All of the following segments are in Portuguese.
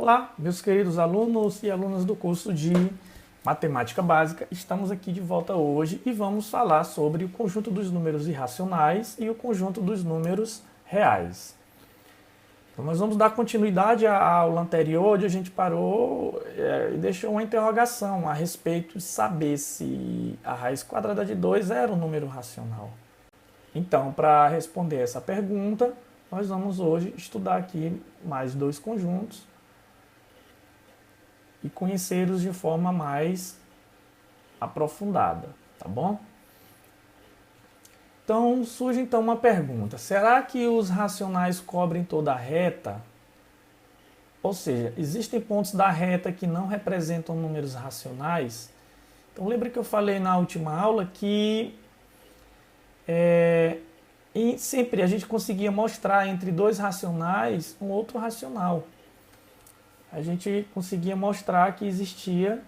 Olá, meus queridos alunos e alunas do curso de Matemática Básica. Estamos aqui de volta hoje e vamos falar sobre o conjunto dos números irracionais e o conjunto dos números reais. Então, nós vamos dar continuidade à aula anterior, onde a gente parou e deixou uma interrogação a respeito de saber se a raiz quadrada de 2 era um número racional. Então, para responder essa pergunta, nós vamos hoje estudar aqui mais dois conjuntos e conhecê-los de forma mais aprofundada, tá bom? Então, surge então uma pergunta: será que os racionais cobrem toda a reta? Ou seja, existem pontos da reta que não representam números racionais? Então, lembra que eu falei na última aula que sempre a gente conseguia mostrar entre dois racionais um outro racional. A gente conseguia mostrar que existia,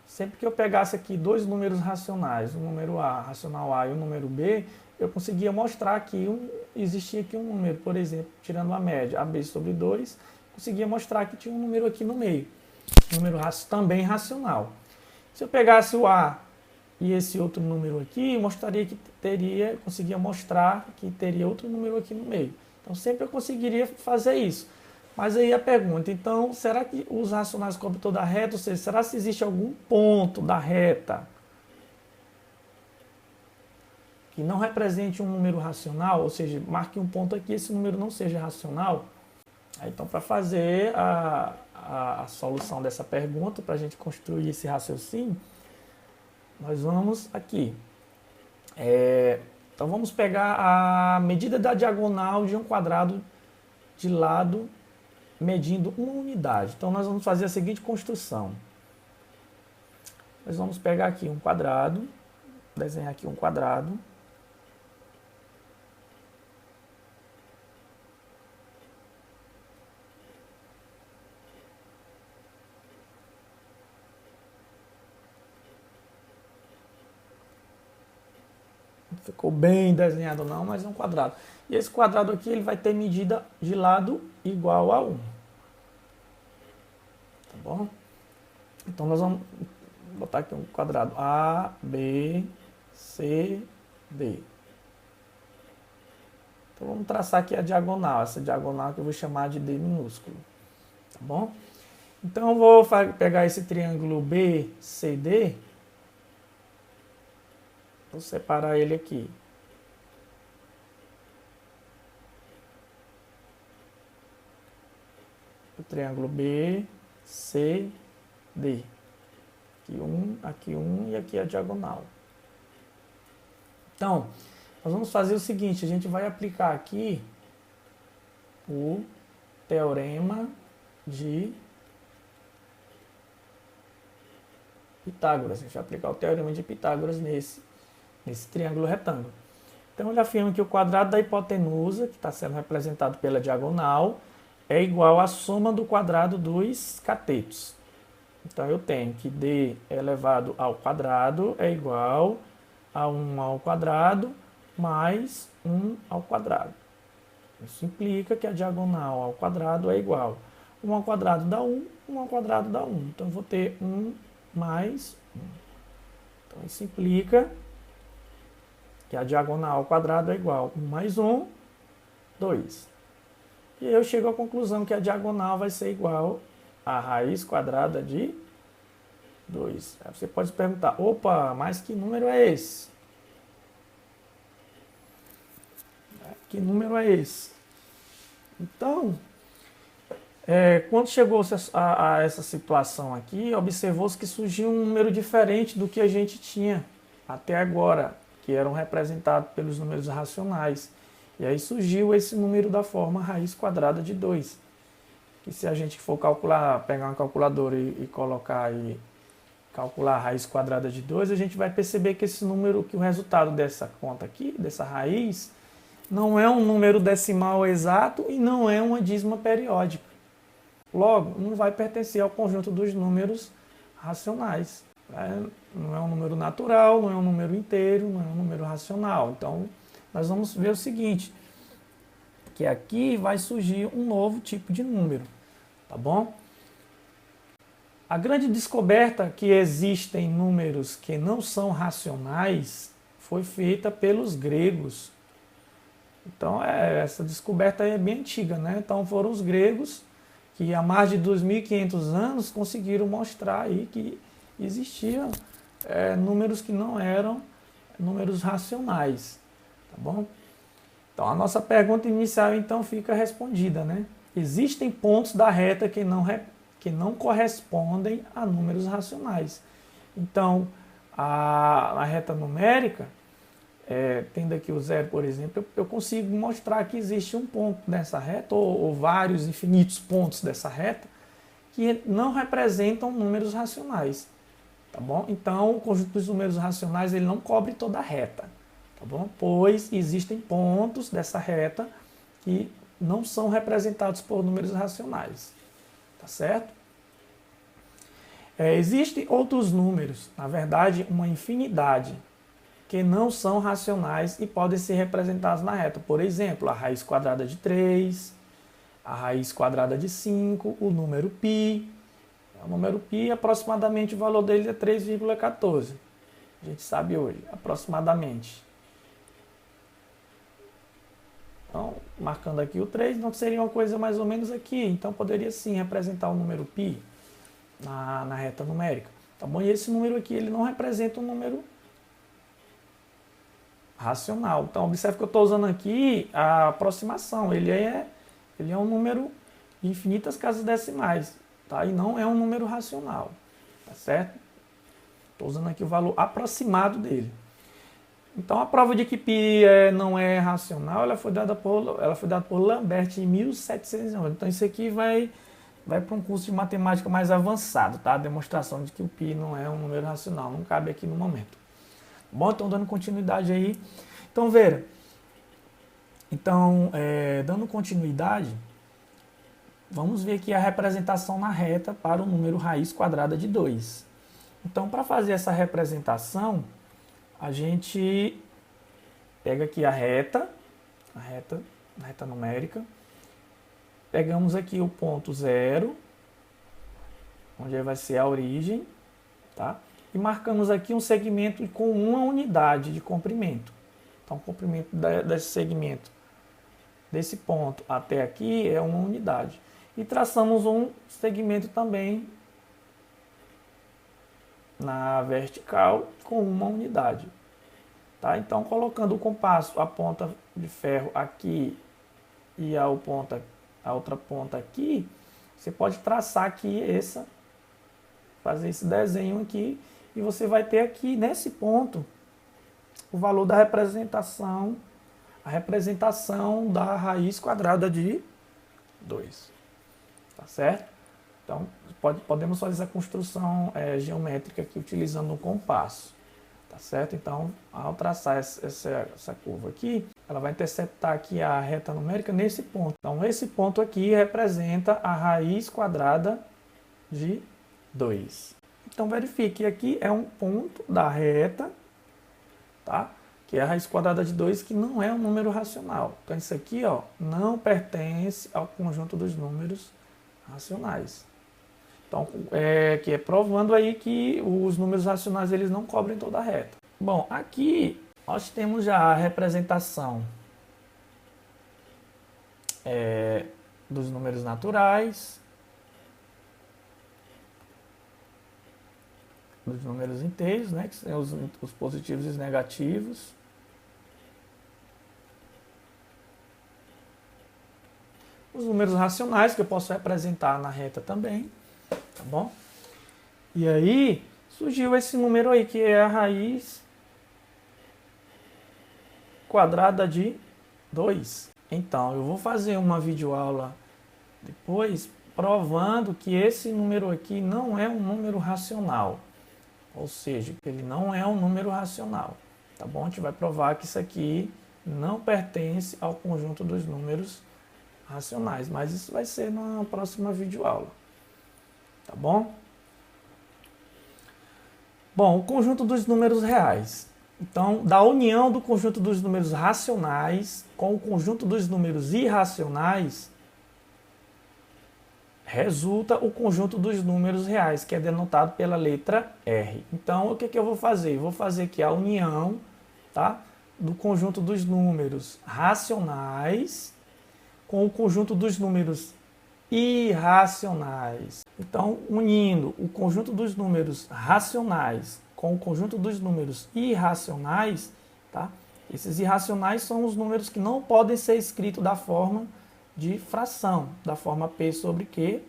sempre que eu pegasse aqui dois números racionais, o número A, racional A, e o número B, eu conseguia mostrar que existia aqui um número, por exemplo, tirando a média, AB sobre 2, conseguia mostrar que tinha um número aqui no meio, um número também racional. Se eu pegasse o A e esse outro número aqui, conseguia mostrar que teria outro número aqui no meio. Então sempre eu conseguiria fazer isso. Mas aí a pergunta, então, será que os racionais cobrem toda a reta? Ou seja, será que existe algum ponto da reta que não represente um número racional? Ou seja, marque um ponto aqui, esse número não seja racional? Então, para fazer a solução dessa pergunta, para a gente construir esse raciocínio, nós vamos aqui. Então, vamos pegar a medida da diagonal de um quadrado de lado medindo uma unidade. Então, nós vamos fazer a seguinte construção. Nós vamos pegar aqui um quadrado, desenhar aqui um quadrado. Não ficou bem desenhado não, mas é um quadrado. E esse quadrado aqui ele vai ter medida de lado igual a 1. Tá bom? Então nós vamos botar aqui um quadrado A, B, C, D. Então vamos traçar aqui a diagonal, essa diagonal que eu vou chamar de D minúsculo. Tá bom? Então eu vou pegar esse triângulo BCD, vou separar ele aqui. O triângulo B, C, D. Aqui um e aqui a diagonal. Então, nós vamos fazer o seguinte, a gente vai aplicar aqui o teorema de Pitágoras. A gente vai aplicar o teorema de Pitágoras nesse triângulo retângulo. Então, ele afirma que o quadrado da hipotenusa, que está sendo representado pela diagonal, é igual à soma do quadrado dos catetos. Então, eu tenho que D elevado ao quadrado é igual a 1 ao quadrado mais 1 ao quadrado. Isso implica que a diagonal ao quadrado é igual. 1 ao quadrado dá 1, 1 ao quadrado dá 1. Então, eu vou ter 1 mais 1. Então, isso implica que a diagonal ao quadrado é igual a 1 mais 1, 2. E eu chego à conclusão que a diagonal vai ser igual a raiz quadrada de 2. Aí você pode se perguntar, opa, mas que número é esse? Que número é esse? Então, quando chegou a essa situação aqui, observou-se que surgiu um número diferente do que a gente tinha até agora, que eram representados pelos números racionais. E aí surgiu esse número da forma raiz quadrada de 2. Que se a gente for pegar uma calculadora e colocar aí, calcular a raiz quadrada de 2, a gente vai perceber que esse número, que o resultado dessa conta aqui, dessa raiz, não é um número decimal exato e não é uma dízima periódica. Logo, não vai pertencer ao conjunto dos números racionais. Não é um número natural, não é um número inteiro, não é um número racional. Então, nós vamos ver o seguinte, que aqui vai surgir um novo tipo de número. tá bom? A grande descoberta que existem números que não são racionais foi feita pelos gregos. Então, essa descoberta é bem antiga, né? Então, foram os gregos que há mais de 2.500 anos conseguiram mostrar aí que existiam números que não eram números racionais, tá bom? Então, a nossa pergunta inicial, então, fica respondida, né? Existem pontos da reta que não correspondem a números racionais. Então, a reta numérica, tendo aqui o zero, por exemplo, eu consigo mostrar que existe um ponto nessa reta, ou vários infinitos pontos dessa reta, que não representam números racionais. Tá bom? Então, o conjunto dos números racionais ele não cobre toda a reta. Tá bom? Pois existem pontos dessa reta que não são representados por números racionais. Tá certo? Existem outros números, na verdade, uma infinidade, que não são racionais e podem ser representados na reta. Por exemplo, a raiz quadrada de 3, a raiz quadrada de 5, o número π. O número π, aproximadamente, o valor dele é 3,14. A gente sabe hoje, aproximadamente. Então, marcando aqui o 3, não seria uma coisa mais ou menos aqui. Então, poderia sim representar o número π na reta numérica. Tá bom? E esse número aqui, ele não representa um número racional. Então, observe que eu estou usando aqui a aproximação. Ele é um número de infinitas casas decimais, tá? E não é um número racional, tá certo? Estou usando aqui o valor aproximado dele. Então, a prova de que π não é racional, ela foi dada por Lambert em 1711. Então, isso aqui vai para um curso de matemática mais avançado, tá? A demonstração de que o π não é um número racional, não cabe aqui no momento. Bom, então dando continuidade aí. Então, veja. Então, dando continuidade, vamos ver aqui a representação na reta para o número raiz quadrada de 2. Então, para fazer essa representação, a gente pega aqui a reta numérica, pegamos aqui o ponto 0, onde vai ser a origem, tá? E marcamos aqui um segmento com uma unidade de comprimento. Então, o comprimento desse segmento, desse ponto até aqui, é uma unidade. E traçamos um segmento também na vertical com uma unidade. Tá? Então, colocando o compasso, a ponta de ferro aqui e a outra ponta aqui, você pode traçar aqui fazer esse desenho aqui, e você vai ter aqui, nesse ponto, o valor da representação, a representação da raiz quadrada de 2. Tá certo? Então, podemos fazer essa construção geométrica aqui, utilizando um compasso. Tá certo? Então, ao traçar essa curva aqui, ela vai interceptar aqui a reta numérica nesse ponto. Então, esse ponto aqui representa a raiz quadrada de 2. Então, verifique que aqui é um ponto da reta, tá? Que é a raiz quadrada de 2, que não é um número racional. Então, isso aqui, ó, não pertence ao conjunto dos números racionais. Então, que é provando aí que os números racionais eles não cobrem toda a reta. Bom, aqui nós temos já a representação dos números naturais, dos números inteiros, né, que são os positivos e os negativos. Os números racionais, que eu posso representar na reta também, tá bom? E aí, surgiu esse número aí, que é a raiz quadrada de 2. Então, eu vou fazer uma videoaula depois, provando que esse número aqui não é um número racional. Ou seja, que ele não é um número racional. Tá bom? A gente vai provar que isso aqui não pertence ao conjunto dos números racionais. Mas isso vai ser na próxima videoaula. Tá bom? Bom, o conjunto dos números reais. Então, da união do conjunto dos números racionais com o conjunto dos números irracionais, resulta o conjunto dos números reais, que é denotado pela letra R. Então, o que eu vou fazer? Eu vou fazer aqui a união, tá, do conjunto dos números racionais com o conjunto dos números irracionais. Então, unindo o conjunto dos números racionais com o conjunto dos números irracionais, tá? Esses irracionais são os números que não podem ser escritos da forma de fração, da forma P sobre Q,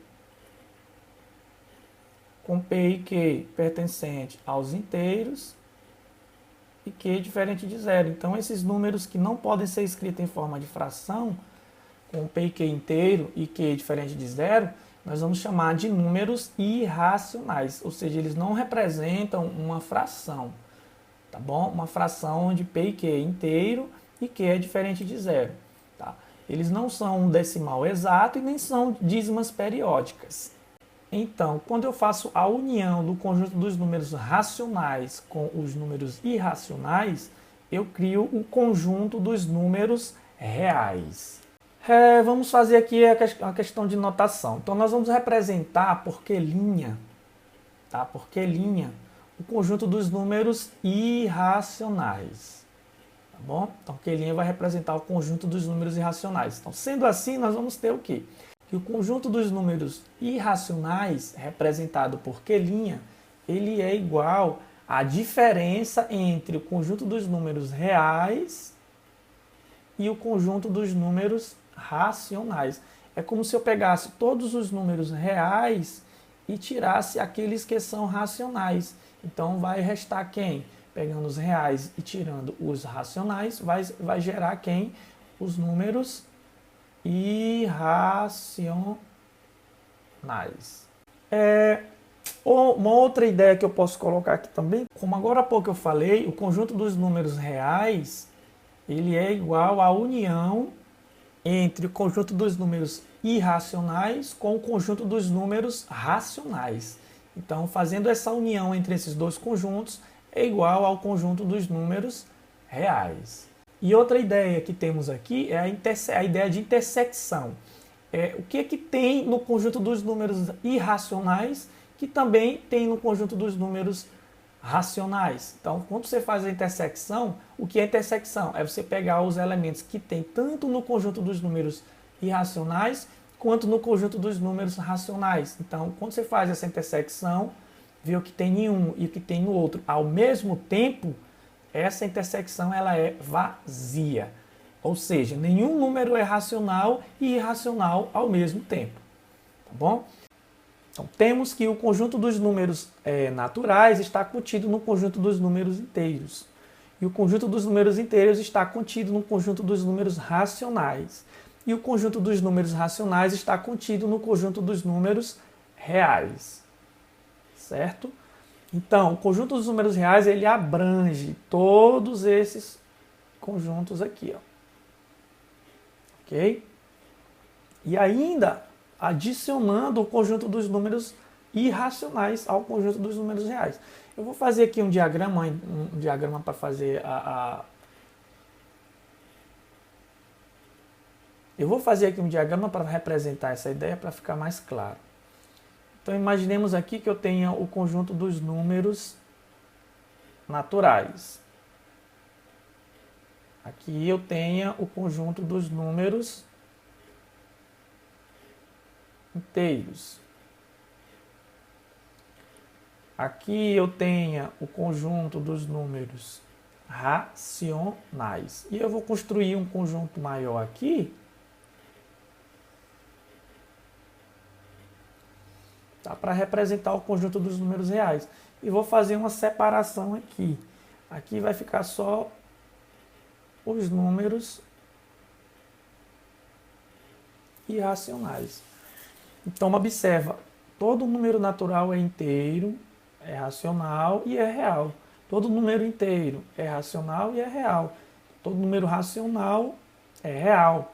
com P e Q pertencente aos inteiros e Q diferente de zero. Então, esses números que não podem ser escritos em forma de fração, com P e Q inteiro e Q diferente de zero, nós vamos chamar de números irracionais, ou seja, eles não representam uma fração, tá bom? Uma fração onde P e Q inteiro e Q é diferente de zero, tá? Eles não são um decimal exato e nem são dízimas periódicas. Então, quando eu faço a união do conjunto dos números racionais com os números irracionais, eu crio o conjunto dos números reais. Vamos fazer aqui a questão de notação. Então, nós vamos representar por Q', tá? Por Q', o conjunto dos números irracionais. Tá bom? Então, Q' vai representar o conjunto dos números irracionais. Então, sendo assim, nós vamos ter o quê? Que o conjunto dos números irracionais, representado por Q', ele é igual à diferença entre o conjunto dos números reais e o conjunto dos números racionais. É como se eu pegasse todos os números reais e tirasse aqueles que são racionais. Então, vai restar quem? Pegando os reais e tirando os racionais, vai gerar quem? Os números irracionais. Uma outra ideia que eu posso colocar aqui também, como agora há pouco eu falei, o conjunto dos números reais, ele é igual à união entre o conjunto dos números irracionais com o conjunto dos números racionais. Então, fazendo essa união entre esses dois conjuntos, é igual ao conjunto dos números reais. E outra ideia que temos aqui é a ideia de intersecção. O que tem no conjunto dos números irracionais que também tem no conjunto dos números racionais. Então, quando você faz a intersecção, o que é intersecção? É você pegar os elementos que tem tanto no conjunto dos números irracionais quanto no conjunto dos números racionais. Então, quando você faz essa intersecção, vê o que tem em um e o que tem no outro ao mesmo tempo, essa intersecção ela é vazia. Ou seja, nenhum número é racional e irracional ao mesmo tempo. Tá bom? Então, temos que o conjunto dos números naturais está contido no conjunto dos números inteiros. E o conjunto dos números inteiros está contido no conjunto dos números racionais. E o conjunto dos números racionais está contido no conjunto dos números reais. Certo? Então, o conjunto dos números reais ele abrange todos esses conjuntos aqui. Ó. Ok? E ainda adicionando o conjunto dos números irracionais ao conjunto dos números reais. Eu vou fazer aqui um diagrama para fazer Eu vou fazer aqui um diagrama para representar essa ideia para ficar mais claro. Então, imaginemos aqui que eu tenha o conjunto dos números naturais. Aqui eu tenha o conjunto dos números inteiros. Aqui eu tenha o conjunto dos números racionais. E eu vou construir um conjunto maior aqui, tá, para representar o conjunto dos números reais. E vou fazer uma separação aqui. Aqui vai ficar só os números irracionais. Então, observa, todo número natural é inteiro, é racional e é real. Todo número inteiro é racional e é real. Todo número racional é real,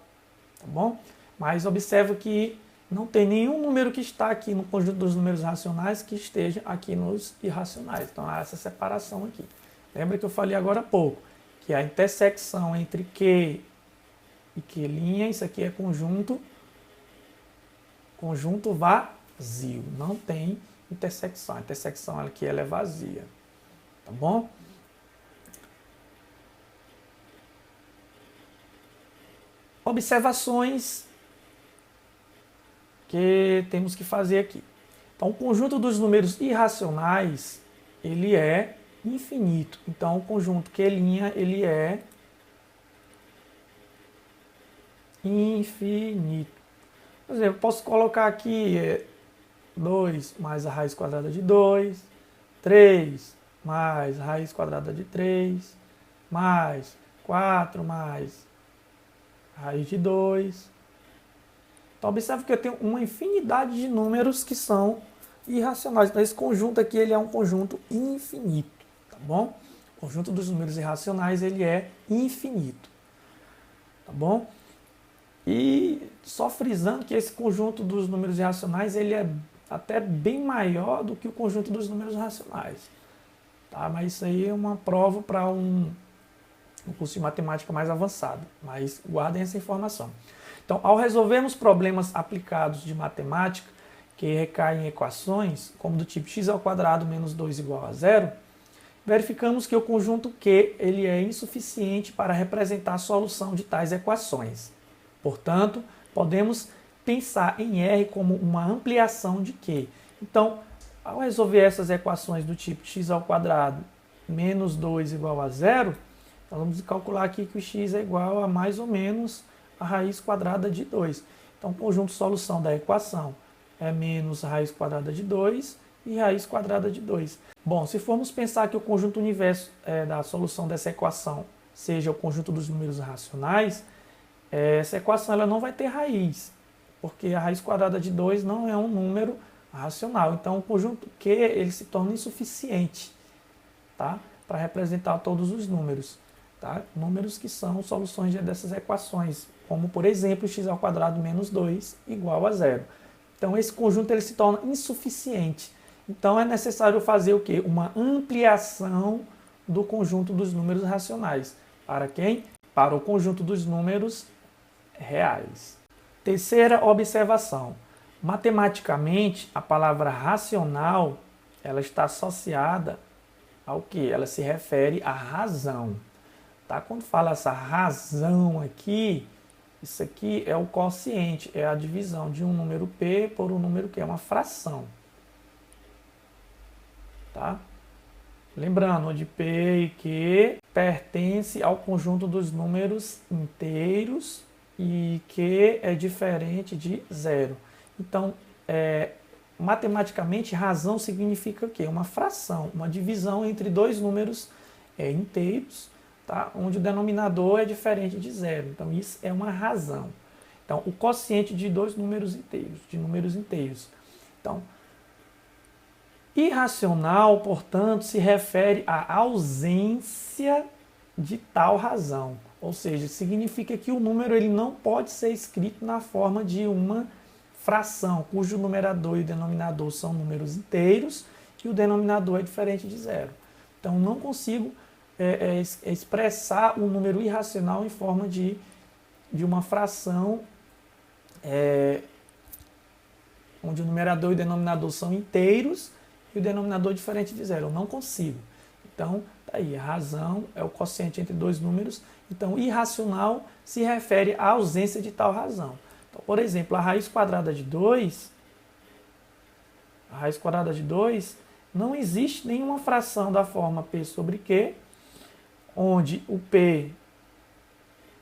tá bom? Mas observa que não tem nenhum número que está aqui no conjunto dos números racionais que esteja aqui nos irracionais. Então, há essa separação aqui. Lembra que eu falei agora há pouco, que a intersecção entre Q e Q', isso aqui é conjunto conjunto vazio, não tem intersecção. A intersecção aqui ela é vazia, tá bom? Observações que temos que fazer aqui. Então, o conjunto dos números irracionais, ele é infinito. Então, o conjunto Q', ele é infinito. Por exemplo, posso colocar aqui 2 mais a raiz quadrada de 2, 3 mais a raiz quadrada de 3, mais 4 mais a raiz de 2. Então, observe que eu tenho uma infinidade de números que são irracionais. Então, esse conjunto aqui ele é um conjunto infinito, tá bom? O conjunto dos números irracionais ele é infinito, tá bom? E só frisando que esse conjunto dos números irracionais ele é até bem maior do que o conjunto dos números racionais, tá? Mas isso aí é uma prova para um curso de matemática mais avançado, mas guardem essa informação. Então, ao resolvermos problemas aplicados de matemática que recaem em equações, como do tipo x² menos 2 igual a 0, verificamos que o conjunto Q ele é insuficiente para representar a solução de tais equações. Portanto, podemos pensar em R como uma ampliação de Q. Então, ao resolver essas equações do tipo x² menos 2 igual a 0, nós vamos calcular aqui que o x é igual a mais ou menos a raiz quadrada de 2. Então, o conjunto solução da equação é menos a raiz quadrada de 2 e raiz quadrada de 2. Bom, se formos pensar que o conjunto universo da solução dessa equação seja o conjunto dos números racionais, essa equação ela não vai ter raiz, porque a raiz quadrada de 2 não é um número racional. Então, o conjunto Q ele se torna insuficiente, tá? Para representar todos os números. Tá? Números que são soluções dessas equações, como por exemplo x² menos 2 igual a 0. Então esse conjunto ele se torna insuficiente. Então é necessário fazer o quê? Uma ampliação do conjunto dos números racionais. Para quem? Para o conjunto dos números reais. Terceira observação. Matematicamente, a palavra racional ela está associada ao que? Ela se refere à razão. Tá? Quando fala essa razão aqui, isso aqui é o quociente, é a divisão de um número P por um número Q, é uma fração. Tá? Lembrando, onde P e Q pertence ao conjunto dos números inteiros e Q é diferente de zero. Então, matematicamente, razão significa o quê? Uma fração, uma divisão entre dois números inteiros, tá? Onde o denominador é diferente de zero. Então, isso é uma razão. Então, o quociente de dois números inteiros, Então, irracional, portanto, se refere à ausência de tal razão. Ou seja, significa que o número ele não pode ser escrito na forma de uma fração, cujo numerador e o denominador são números inteiros e o denominador é diferente de zero. Então, não consigo expressar um número irracional em forma de uma fração onde o numerador e o denominador são inteiros e o denominador é diferente de zero. Eu não consigo. Então, tá aí, a razão é o quociente entre dois números. Então, irracional se refere à ausência de tal razão. Então, por exemplo, a raiz quadrada de 2, não existe nenhuma fração da forma P sobre Q, onde o P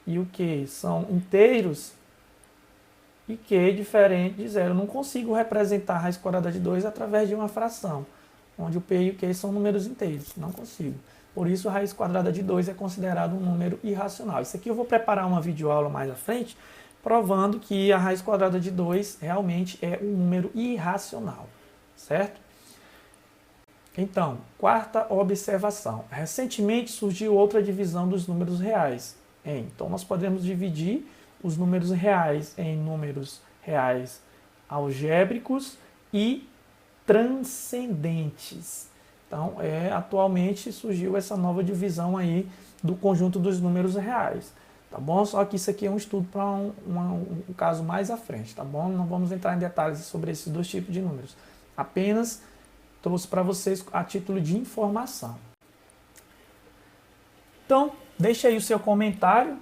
e o Q são inteiros e Q é diferente de zero. Eu não consigo representar a raiz quadrada de 2 através de uma fração, onde o P e o Q são números inteiros. Não consigo. Por isso, a raiz quadrada de 2 é considerado um número irracional. Isso aqui eu vou preparar uma videoaula mais à frente, provando que a raiz quadrada de 2 realmente é um número irracional, certo? Então, quarta observação. Recentemente surgiu outra divisão dos números reais. Então, nós podemos dividir os números reais em números reais algébricos e transcendentes. Então, atualmente surgiu essa nova divisão aí do conjunto dos números reais. tá bom? Só que isso aqui é um estudo para um caso mais à frente, tá bom? Não vamos entrar em detalhes sobre esses dois tipos de números. Apenas trouxe para vocês a título de informação. Então, deixe aí o seu comentário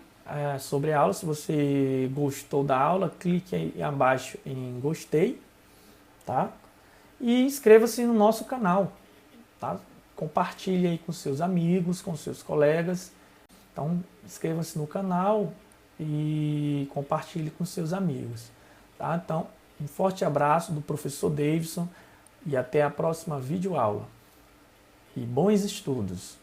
sobre a aula. Se você gostou da aula, clique aí abaixo em gostei, tá? E inscreva-se no nosso canal, tá? Compartilhe aí com seus amigos, com seus colegas. Então, inscreva-se no canal e compartilhe com seus amigos, tá? Então, um forte abraço do professor Davidson e até a próxima videoaula. E bons estudos!